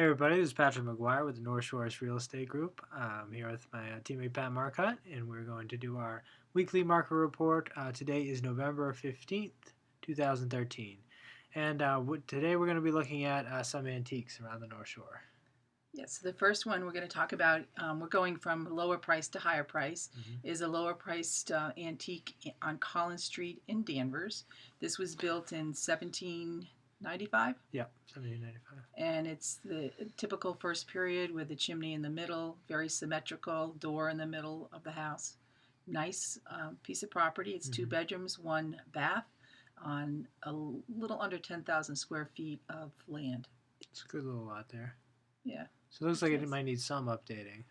Hey everybody, this is Patrick McGuire with the North Shores Real Estate Group. I'm here with my teammate Pat Marcotte, and we're going to do our weekly market report. Today is November 15th, 2013. And today we're going to be looking at some antiques around the North Shore. Yes, the first one we're going to talk about, we're going from lower price to higher price, is a lower priced antique on Collins Street in Danvers. This was built in 1795. Yeah, 1795. And it's the typical first period with the chimney in the middle, very symmetrical, door in the middle of the house. Nice piece of property. It's 2 bedrooms, 1 bath on a little under 10,000 square feet of land. It's a good little lot there. Yeah. So it looks like it might need some updating.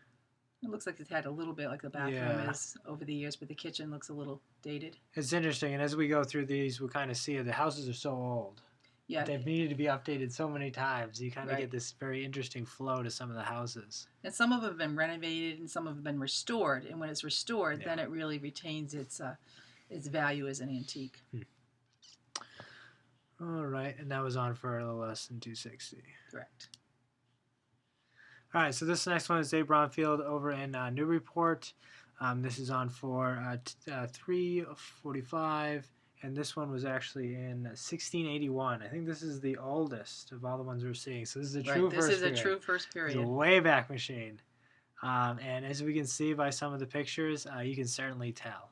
It looks like it's had a little bit, like the bathroom is over the years, but the kitchen looks a little dated. It's interesting, and as we go through these, we'll kind of see it. The houses are so old. Yeah. They've needed to be updated so many times. You kind of get this very interesting flow to some of the houses. And some of them have been renovated, and some have been restored. And when it's restored, then it really retains its value as an antique. All right, and that was on for a little less than $260. Correct. All right, so this next one is Dave Bromfield over in Newburyport. This is on for $345, and this one was actually in 1681. I think this is the oldest of all the ones we're seeing. So this is a true first period. This is a true first period. It's a way back machine. And as we can see by some of the pictures, you can certainly tell.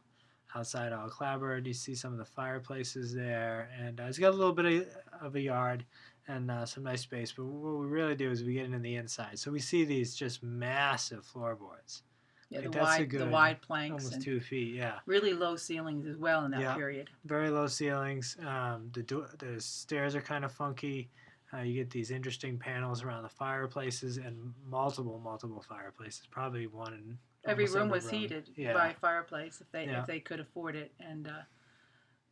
Outside all clapboard, you see some of the fireplaces there, and it's got a little bit of a yard and some nice space. But what we really do is we get into the inside. So we see these just massive floorboards. Yeah, the wide planks. Almost 2 feet, yeah. Really low ceilings as well in that period. Very low ceilings. The stairs are kind of funky. You get these interesting panels around the fireplaces and multiple fireplaces. Probably one in every room was heated by fireplace if they could afford it. And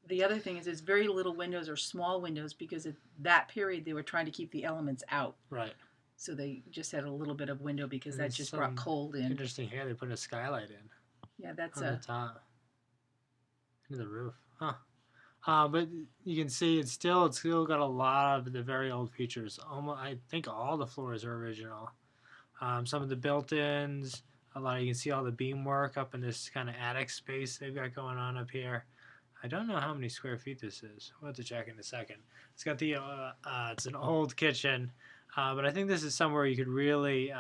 the other thing is, there's very little windows or small windows because at that period they were trying to keep the elements out. Right. So they just had a little bit of window because that just brought cold in. Interesting here, they put a skylight in. Yeah, that's on the top. Into the roof. Huh. But you can see it's still got a lot of the very old features. Almost, I think all the floors are original. Some of the built-ins. You can see all the beam work up in this kind of attic space they've got going on up here. I don't know how many square feet this is. We'll have to check in a second. It's got the it's an old kitchen, but I think this is somewhere you could really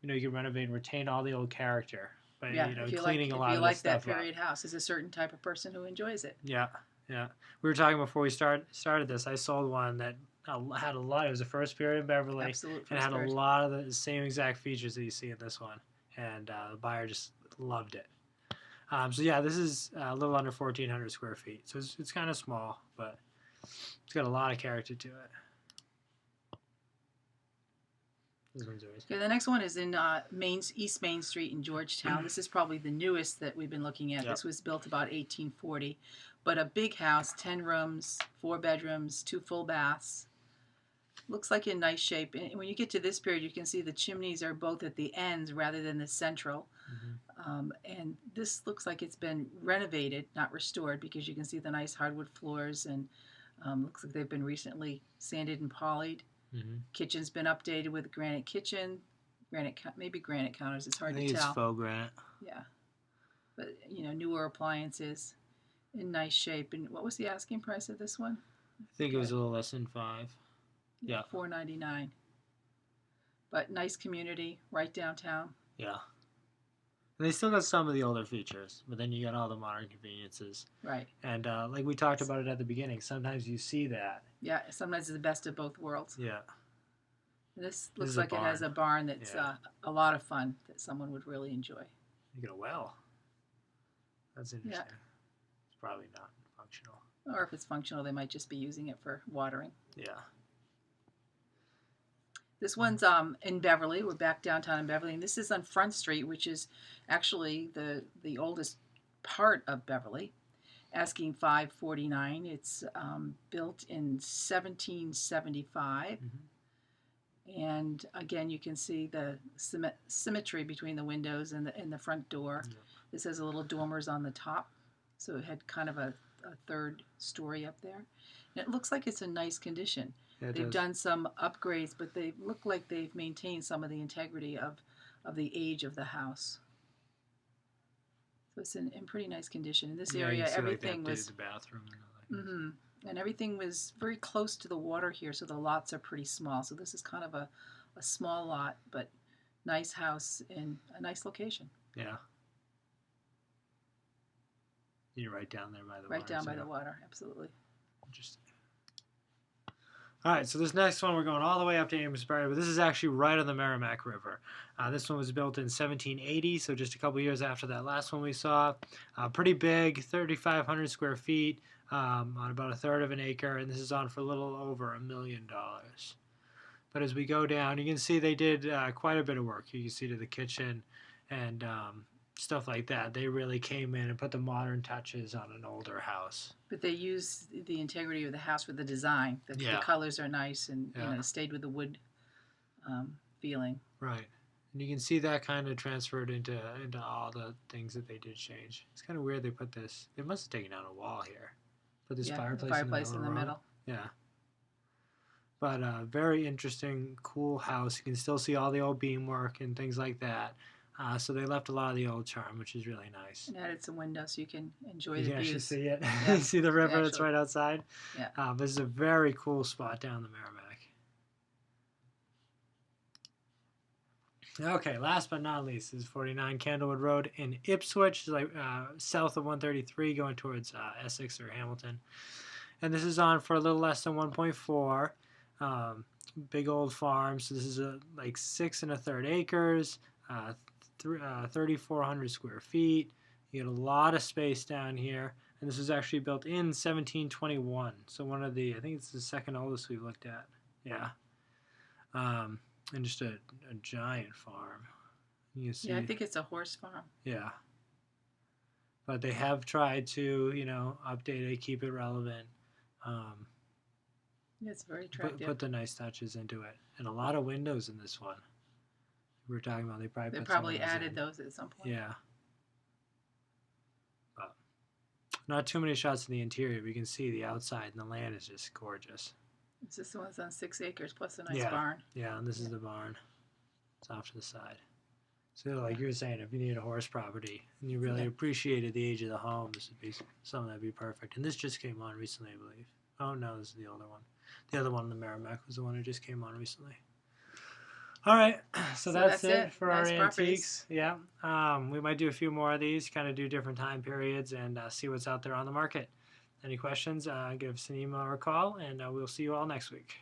you could renovate and retain all the old character by cleaning a lot of the stuff up. If you like that period house, is a certain type of person who enjoys it. Yeah. We were talking before we started this. I sold one that had a lot. It was the first period in Beverly, Absolute and had a lot of the same exact features that you see in this one. And the buyer just loved it. So yeah, this is a little under 1,400 square feet. So it's kind of small, but it's got a lot of character to it. This one's always good. The next one is in East Main Street in Georgetown. This is probably the newest that we've been looking at. Yep. This was built about 1840. But a big house, 10 rooms, 4 bedrooms, 2 full baths. Looks like in nice shape. And when you get to this period, you can see the chimneys are both at the ends rather than the central. And this looks like it's been renovated, not restored, because you can see the nice hardwood floors, and looks like they've been recently sanded and polished. Kitchen's been updated with granite kitchen, maybe granite counters. It's hard to tell. I think it's faux granite. Yeah, but newer appliances in nice shape. And what was the asking price of this one? I think it was a little less than $5. Yeah, $499. But nice community, right downtown. Yeah. And they still got some of the older features, but then you got all the modern conveniences. Right. And like we talked about it at the beginning, sometimes you see that. Yeah, sometimes it's the best of both worlds. Yeah. This looks like it has a barn that's a lot of fun that someone would really enjoy. You get a well. That's interesting. Yeah. It's probably not functional. Or if it's functional, they might just be using it for watering. Yeah. This one's in Beverly. We're back downtown in Beverly, and this is on Front Street, which is actually the oldest part of Beverly. Asking $549. It's built in 1775, and again you can see the symmetry between the windows and the front door. Yeah. This has a little dormers on the top, so it had kind of a third story up there. And it looks like it's in nice condition. Yeah, it They've does. done some upgrades, but they look like they've maintained some of the integrity of the age of the house. So it's in pretty nice condition. In this Yeah, you area, can see, like, they everything updated was the bathroom and all that. and everything was very close to the water here, so the lots are pretty small. So this is kind of a small lot, but nice house in a nice location. Yeah. You're right down there by the water. Right down by too. the water, absolutely. Interesting. All right, so this next one, we're going all the way up to Amesbury, but this is actually right on the Merrimack River. This one was built in 1780, so just a couple years after that last one we saw. Pretty big, 3,500 square feet, on about a third of an acre, and this is on for a little over $1 million. But as we go down, you can see they did quite a bit of work. You can see to the kitchen and stuff like that. They really came in and put the modern touches on an older house. But they use the integrity of the house for the design. The colors are nice, and stayed with the wood feeling. Right, and you can see that kind of transferred into all the things that they did change. It's kind of weird they put this. They must have taken down a wall here. Put this fireplace in the middle. Yeah. But very interesting, cool house. You can still see all the old beamwork and things like that. So they left a lot of the old charm, which is really nice. And added some windows so you can enjoy You the can actually views. see it. Yeah. You see the river that's right outside. Yeah. This is a very cool spot down the Merrimack. Okay, last but not least, this is 49 Candlewood Road in Ipswich, like south of 133, going towards Essex or Hamilton. And this is on for a little less than 1.4. Big old farm. So this is like 6 1/3 acres. 3,400 square feet. You get a lot of space down here, and this was actually built in 1721. So one of the, I think it's the second oldest we've looked at. Yeah, and just a giant farm. You see, yeah, I think it's a horse farm. Yeah, but they have tried to, update it, keep it relevant. Yeah, it's very attractive. Put the nice touches into it, and a lot of windows in this one. We were talking about they probably added those at some point. Yeah. But not too many shots in the interior. We can see the outside, and the land is just gorgeous. This one's on 6 acres plus a nice barn. Yeah, and this is the barn. It's off to the side. So like you were saying, if you need a horse property and you really appreciated the age of the home, this would be something that'd be perfect. And this just came on recently, I believe. Oh no, this is the older one. The other one in the Merrimack was the one who just came on recently. All right, so that's it for nice our properties. antiques. Yeah, we might do a few more of these, kind of do different time periods and see what's out there on the market. Any questions, give us an email or a call, and we'll see you all next week.